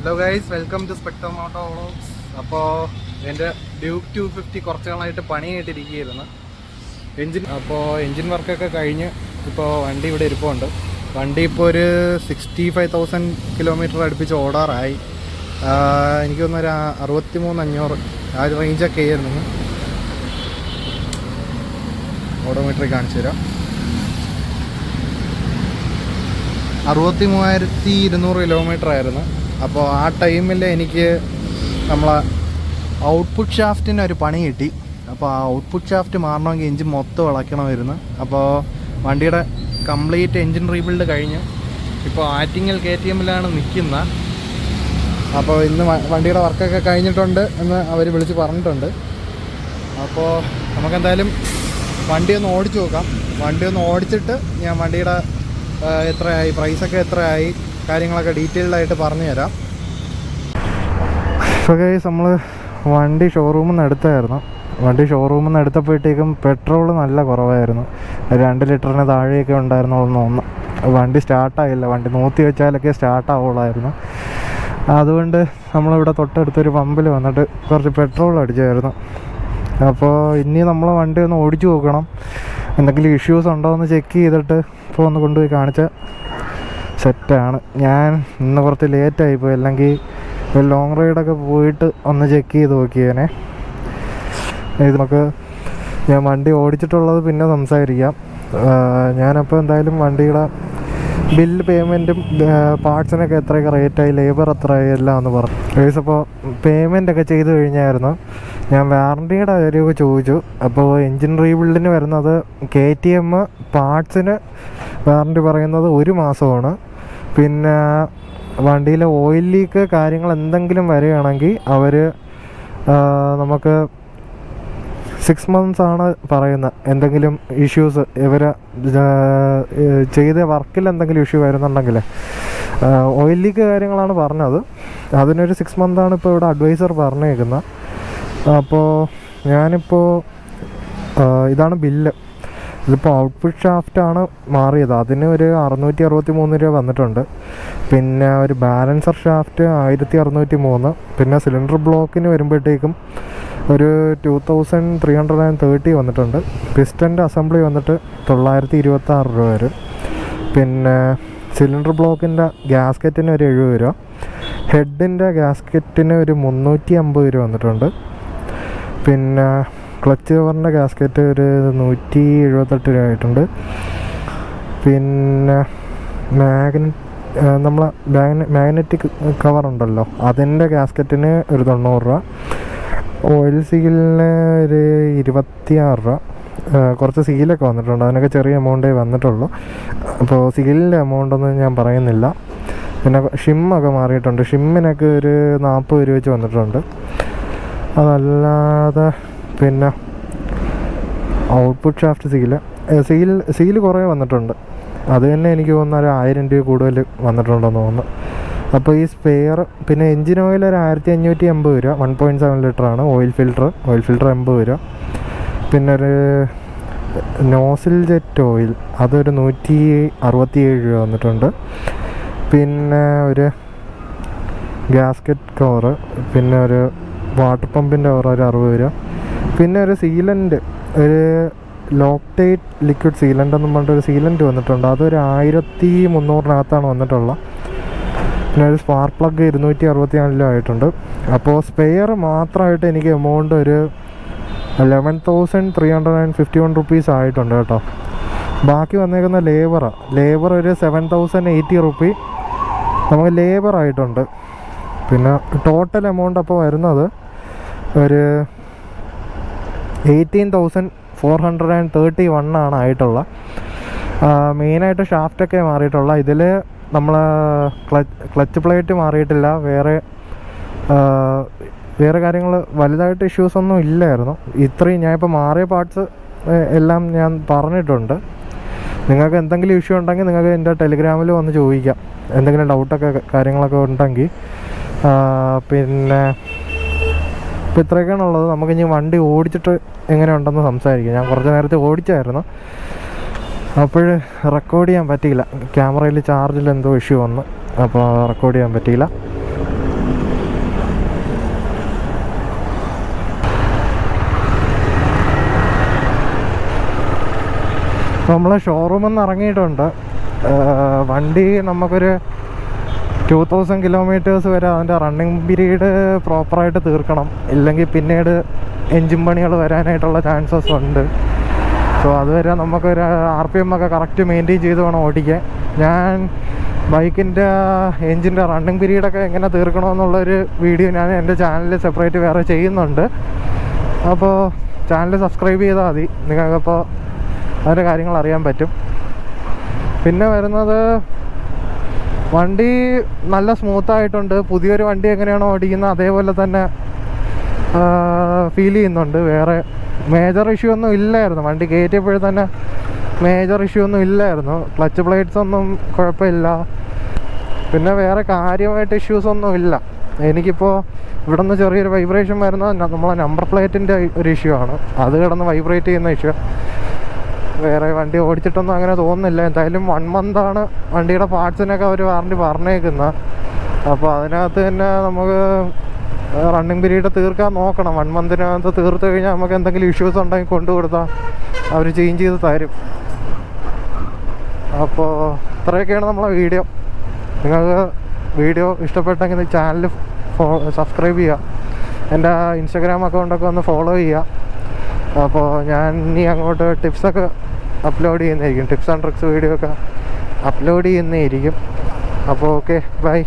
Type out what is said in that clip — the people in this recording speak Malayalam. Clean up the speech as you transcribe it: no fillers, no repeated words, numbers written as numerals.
Hello guys, welcome to spectrum auto vlogs. അപ്പോൾ എൻ്റെ ഡ്യൂക്ക് 250 കുറച്ച് നാളായിട്ട് പണിയായിട്ടിരിക്കുകയായിരുന്നു. എൻജിൻ വർക്കൊക്കെ കഴിഞ്ഞ് ഇപ്പോൾ വണ്ടി ഇവിടെ ഇരിപ്പുണ്ട്. വണ്ടി ഇപ്പോൾ ഒരു 65,000 കിലോമീറ്റർ അടുപ്പിച്ച് ഓടാറായി. എനിക്ക് തോന്നുന്നൊരു 63,500 ആ ഒരു റേഞ്ചൊക്കെ ആയിരുന്നു. ഓഡോമീറ്ററിൽ കാണിച്ചു തരാം. 63,200 കിലോമീറ്റർ ആയിരുന്നു. അപ്പോൾ ആ ടൈമിൽ എനിക്ക് നമ്മളെ ഔട്ട്പുട്ട് ഷാഫ്റ്റിന് ഒരു പണി കിട്ടി. അപ്പോൾ ആ ഔട്ട്പുട്ട് ഷാഫ്റ്റ് മാറണമെങ്കിൽ എൻജിൻ മൊത്തം ഇളക്കണമായിരുന്നു. അപ്പോൾ വണ്ടിയുടെ കംപ്ലീറ്റ് എൻജിൻ റീബിൽഡ് കഴിഞ്ഞ് ഇപ്പോൾ ആറ്റിങ്ങൽ KTMലാണ് നിൽക്കുന്നത്. അപ്പോൾ ഇന്ന് വണ്ടിയുടെ വർക്കൊക്കെ കഴിഞ്ഞിട്ടുണ്ട് എന്ന് അവർ വിളിച്ച് പറഞ്ഞിട്ടുണ്ട്. അപ്പോൾ നമുക്കെന്തായാലും വണ്ടി ഒന്ന് ഓടിച്ചു നോക്കാം. വണ്ടി ഒന്ന് ഓടിച്ചിട്ട് ഞാൻ വണ്ടിയുടെ എത്രയായി, പ്രൈസൊക്കെ എത്രയായി, കാര്യങ്ങളൊക്കെ ഡീറ്റെയിൽഡായിട്ട് പറഞ്ഞു തരാം. സോ ഗൈസ്, നമ്മൾ വണ്ടി ഷോറൂമിൽ നിന്ന് എടുത്തായിരുന്നു. വണ്ടി ഷോറൂമിൽ നിന്ന് എടുത്തപ്പോഴത്തേക്കും പെട്രോൾ നല്ല കുറവായിരുന്നു. 2 ലിറ്ററിന് താഴെയൊക്കെ ഉണ്ടായിരുന്നുള്ളൂ ഒന്ന്. വണ്ടി സ്റ്റാർട്ടായില്ല. വണ്ടി നൂത്തി വെച്ചാലൊക്കെ സ്റ്റാർട്ടാവുള്ളായിരുന്നു. അതുകൊണ്ട് നമ്മളിവിടെ തൊട്ടടുത്തൊരു പമ്പിൽ വന്നിട്ട് കുറച്ച് പെട്രോൾ അടിച്ചായിരുന്നു. അപ്പോൾ ഇനി നമ്മൾ വണ്ടി ഒന്ന് ഓടിച്ചു നോക്കണം. എന്തെങ്കിലും ഇഷ്യൂസ് ഉണ്ടോ എന്ന് ചെക്ക് ചെയ്തിട്ട് ഇപ്പോൾ ഒന്ന് കൊണ്ടുപോയി കാണിച്ചാൽ സെറ്റാണ്. ഞാൻ ഇന്ന് കുറച്ച് ലേറ്റായിപ്പോയി, അല്ലെങ്കിൽ ഒരു ലോങ് റൈഡൊക്കെ പോയിട്ട് ഒന്ന് ചെക്ക് ചെയ്ത് നോക്കിയേനെ. ഇത് ഞാൻ വണ്ടി ഓടിച്ചിട്ടുള്ളത് പിന്നെ സംസാരിക്കാം. ഞാനപ്പോൾ എന്തായാലും വണ്ടിയുടെ ബില്ല് പേയ്മെൻറ്റും പാർട്സിനൊക്കെ എത്രയൊക്കെ റേറ്റായി, ലേബർ എത്രയായി എല്ലാം ഒന്ന് പറഞ്ഞു. അപ്പോൾ പേയ്മെൻറ്റൊക്കെ ചെയ്ത് കഴിഞ്ഞായിരുന്നു. ഞാൻ വാറണ്ടിയുടെ കാര്യമൊക്കെ ചോദിച്ചു. അപ്പോൾ എൻജിൻ റീബിൽഡിന് വരുന്നത് KTM പാർട്സിന് വാറണ്ടി പറയുന്നത് 1 മാസമാണ്. പിന്നെ വണ്ടിയിലെ ഓയിൽ ലീക്ക് കാര്യങ്ങൾ എന്തെങ്കിലും വരികയാണെങ്കിൽ അവർ നമുക്ക് 6 months ആണ് പറയുന്നത്. എന്തെങ്കിലും ഇഷ്യൂസ് ഇവർ ചെയ്ത വർക്കിൽ എന്തെങ്കിലും ഇഷ്യൂ വരുന്നുണ്ടെങ്കിൽ ഓയിൽ ലീക്ക് കാര്യങ്ങളാണ് പറഞ്ഞത്. അതിനൊരു 6 month ആണ് ഇപ്പോൾ ഇവിടെ അഡ്വൈസർ പറഞ്ഞേക്കുന്നത്. അപ്പോൾ ഞാനിപ്പോൾ ഇതാണ് ബില്ല്. ഇതിപ്പോൾ ഔട്ട്പുട്ട് ഷാഫ്റ്റാണ് മാറിയത്. അതിന് ഒരു 663 രൂപ വന്നിട്ടുണ്ട്. പിന്നെ ഒരു ബാലൻസർ ഷാഫ്റ്റ് 1603. പിന്നെ സിലിണ്ടർ ബ്ലോക്കിന് വരുമ്പോഴത്തേക്കും ഒരു 2330 വന്നിട്ടുണ്ട്. പിസ്റ്റൻ്റെ അസംബ്ലി വന്നിട്ട് 926 രൂപ വരും. പിന്നെ സിലിണ്ടർ ബ്ലോക്കിൻ്റെ ഗ്യാസ്കറ്റിന് ഒരു 70 രൂപ. ഹെഡിൻ്റെ ഗ്യാസ്കറ്റിന് ഒരു 350 രൂപ വന്നിട്ടുണ്ട്. പിന്നെ ക്ലച്ച് കവറിൻ്റെ ഗ്യാസ്കറ്റ് ഒരു 178 രൂപ ആയിട്ടുണ്ട്. പിന്നെ നമ്മളെ മാഗ്നറ്റിക് കവറുണ്ടല്ലോ, അതിൻ്റെ ഗ്യാസ്കറ്റിന് ഒരു 90 രൂപ. ഓയിൽ സീലിന് ഒരു 26 രൂപ. കുറച്ച് സീലൊക്കെ വന്നിട്ടുണ്ട്. അതിനൊക്കെ ചെറിയ എമൗണ്ടേ വന്നിട്ടുള്ളൂ. അപ്പോൾ സീലിൻ്റെ എമൗണ്ടൊന്നും ഞാൻ പറയുന്നില്ല. പിന്നെ ഷിമ്മൊക്കെ മാറിയിട്ടുണ്ട്. ഷിമ്മിനൊക്കെ ഒരു 40 രൂപ വെച്ച് വന്നിട്ടുണ്ട്. അതല്ലാതെ പിന്നെ ഔട്ട്പുട്ട് ഷാഫ്റ്റ് സീല് കുറേ വന്നിട്ടുണ്ട്. അത് തന്നെ എനിക്ക് തോന്നുന്ന ഒരു 1000 രൂപ കൂടുതൽ വന്നിട്ടുണ്ടെന്ന് തോന്നുന്നു. അപ്പോൾ ഈ സ്പെയർ, പിന്നെ എൻജിൻ ഓയിൽ ഒരു 1580 രൂപ. 1.7 ലിറ്ററാണ്. ഓയിൽ ഫിൽറ്റർ 80 രൂപ. പിന്നെ ഒരു നോസിൽ ജെറ്റ് ഓയിൽ അതൊരു 167 രൂപ വന്നിട്ടുണ്ട്. പിന്നെ ഒരു ഗ്യാസ്കറ്റ് കവറ്, പിന്നെ ഒരു വാട്ടർ പമ്പിൻ്റെ കവർ ഒരു 60 രൂപ. പിന്നെ ഒരു സീലൻറ്റ്, ഒരു ലോക്ടേറ്റ് ലിക്വിഡ് സീലൻ്റ് എന്നും പറഞ്ഞിട്ടൊരു സീലൻറ്റ് വന്നിട്ടുണ്ട്. അതൊരു 1300 വന്നിട്ടുള്ളത്. പിന്നെ ഒരു സ്പാർക്ക് പ്ലഗ് 264 ആയിട്ടുണ്ട്. അപ്പോൾ സ്പെയർ മാത്രമായിട്ട് എനിക്ക് എമൗണ്ട് ഒരു 11,351 റുപ്പീസ് ആയിട്ടുണ്ട് കേട്ടോ. ബാക്കി വന്നേക്കുന്ന ലേബർ ഒരു 7,080 റുപ്പി നമുക്ക് ലേബർ ആയിട്ടുണ്ട്. പിന്നെ ടോട്ടൽ എമൗണ്ട് അപ്പോൾ വരുന്നത് ഒരു 18,431 ആണ് ആയിട്ടുള്ള. മെയിനായിട്ട് ഷാഫ്റ്റൊക്കെ മാറിയിട്ടുള്ള. ഇതിൽ നമ്മൾ ക്ലച്ച് പ്ലേറ്റ് മാറിയിട്ടില്ല. വേറെ കാര്യങ്ങൾ വലുതായിട്ട് ഇഷ്യൂസൊന്നും ഇല്ലായിരുന്നു. ഇത്രയും ഞാനിപ്പോൾ മാറിയ പാർട്സ് എല്ലാം ഞാൻ പറഞ്ഞിട്ടുണ്ട്. നിങ്ങൾക്ക് എന്തെങ്കിലും ഇഷ്യൂ ഉണ്ടെങ്കിൽ നിങ്ങൾക്ക് എൻ്റെ ടെലിഗ്രാമിൽ വന്ന് ചോദിക്കാം, എന്തെങ്കിലും ഡൗട്ടൊക്കെ കാര്യങ്ങളൊക്കെ ഉണ്ടെങ്കിൽ. പിന്നെ ഇപ്പോൾ ഇത്രയൊക്കെയാണ് ഉള്ളത്. നമുക്കിനി വണ്ടി ഓടിച്ചിട്ട് എങ്ങനെയുണ്ടെന്ന് സംസാരിക്കാം. ഞാൻ കുറച്ച് നേരത്തെ ഓടിച്ചായിരുന്നു. അപ്പോൾ റെക്കോർഡ് ചെയ്യാൻ പറ്റിയില്ല. ക്യാമറയിൽ ചാർജിൽ എന്തോ ഇഷ്യൂ വന്നു. അപ്പോൾ റെക്കോർഡ് ചെയ്യാൻ പറ്റിയില്ല. നമ്മൾ ഷോറൂമിൽ നിന്ന് ഇറങ്ങിയിട്ടുണ്ട്. വണ്ടി നമുക്കൊരു 2000 കിലോമീറ്റേഴ്സ് വരെ അതിൻ്റെ റണ്ണിങ് പീരീഡ് പ്രോപ്പറായിട്ട് തീർക്കണം. ഇല്ലെങ്കിൽ പിന്നീട് എൻജിൻ പണികൾ വരാനായിട്ടുള്ള ചാൻസസ് ഉണ്ട്. സോ അതുവരെ നമുക്കൊരു RPM ഒക്കെ കറക്റ്റ് മെയിൻറ്റെയിൻ ചെയ്ത് വേണം ഓടിക്കാൻ. ഞാൻ ബൈക്കിൻ്റെ എൻജിൻ്റെ റണ്ണിങ് പീരീഡൊക്കെ എങ്ങനെ തീർക്കണമെന്നുള്ളൊരു വീഡിയോ ഞാൻ എൻ്റെ ചാനലിൽ സെപ്പറേറ്റ് വേറെ ചെയ്യുന്നുണ്ട്. അപ്പോൾ ചാനൽ സബ്സ്ക്രൈബ് ചെയ്താൽ മതി, നിങ്ങൾക്കപ്പോൾ അതിൻ്റെ കാര്യങ്ങൾ അറിയാൻ പറ്റും. പിന്നെ വരുന്നത്, വണ്ടി നല്ല സ്മൂത്തായിട്ടുണ്ട്. പുതിയൊരു വണ്ടി എങ്ങനെയാണോ ഓടിക്കുന്നത് അതേപോലെ തന്നെ ഫീൽ ചെയ്യുന്നുണ്ട്. വേറെ മേജർ ഇഷ്യൂ ഒന്നും ഇല്ലായിരുന്നു. വണ്ടി കയറ്റിയപ്പോഴും തന്നെ മേജർ ഇഷ്യൂ ഒന്നും ഇല്ലായിരുന്നു. ക്ലച്ച് പ്ലേറ്റ്സ് ഒന്നും കുഴപ്പമില്ല. പിന്നെ വേറെ കാര്യമായിട്ട് ഇഷ്യൂസൊന്നും ഇല്ല. എനിക്കിപ്പോൾ ഇവിടെ നിന്ന് ചെറിയൊരു വൈബ്രേഷൻ വരുന്നത് നമ്മളെ നമ്പർ പ്ലേറ്റിൻ്റെ ഒരു ഇഷ്യൂ ആണ്. അത് കിടന്ന് വൈബ്രേറ്റ് ചെയ്യുന്ന ഇഷ്യൂ. വേറെ വണ്ടി ഓടിച്ചിട്ടൊന്നും അങ്ങനെ തോന്നുന്നില്ല. എന്തായാലും 1 മന്താണ് വണ്ടിയുടെ പാർട്സിനൊക്കെ അവർ വാറണ്ടി പറഞ്ഞേക്കുന്നത്. അപ്പോൾ അതിനകത്ത് തന്നെ നമുക്ക് റണ്ണിങ് പീരീഡ് തീർക്കാൻ നോക്കണം. 1 മന്തിനകത്ത് തീർത്ത് കഴിഞ്ഞാൽ നമുക്ക് എന്തെങ്കിലും ഇഷ്യൂസ് ഉണ്ടെങ്കിൽ കൊണ്ടു കൊടുത്താൽ അവർ ചേഞ്ച് ചെയ്ത് തരും. അപ്പോൾ ഇത്രയൊക്കെയാണ് നമ്മളെ വീഡിയോ. നിങ്ങൾക്ക് വീഡിയോ ഇഷ്ടപ്പെട്ടെങ്കിൽ ചാനൽ സബ്സ്ക്രൈബ് ചെയ്യുക. എൻ്റെ ഇൻസ്റ്റാഗ്രാം അക്കൗണ്ടൊക്കെ ഒന്ന് ഫോളോ ചെയ്യുക. അപ്പോൾ ഞാൻ ഇനി അങ്ങോട്ട് ടിപ്സൊക്കെ അപ്ലോഡ് ചെയ്യുന്നതായിരിക്കും. ടിപ്സ് ആൻഡ് ട്രിക്സ് വീഡിയോ ഒക്കെ അപ്ലോഡ് ചെയ്യുന്നതായിരിക്കും. അപ്പോൾ ഓക്കെ, ബൈ.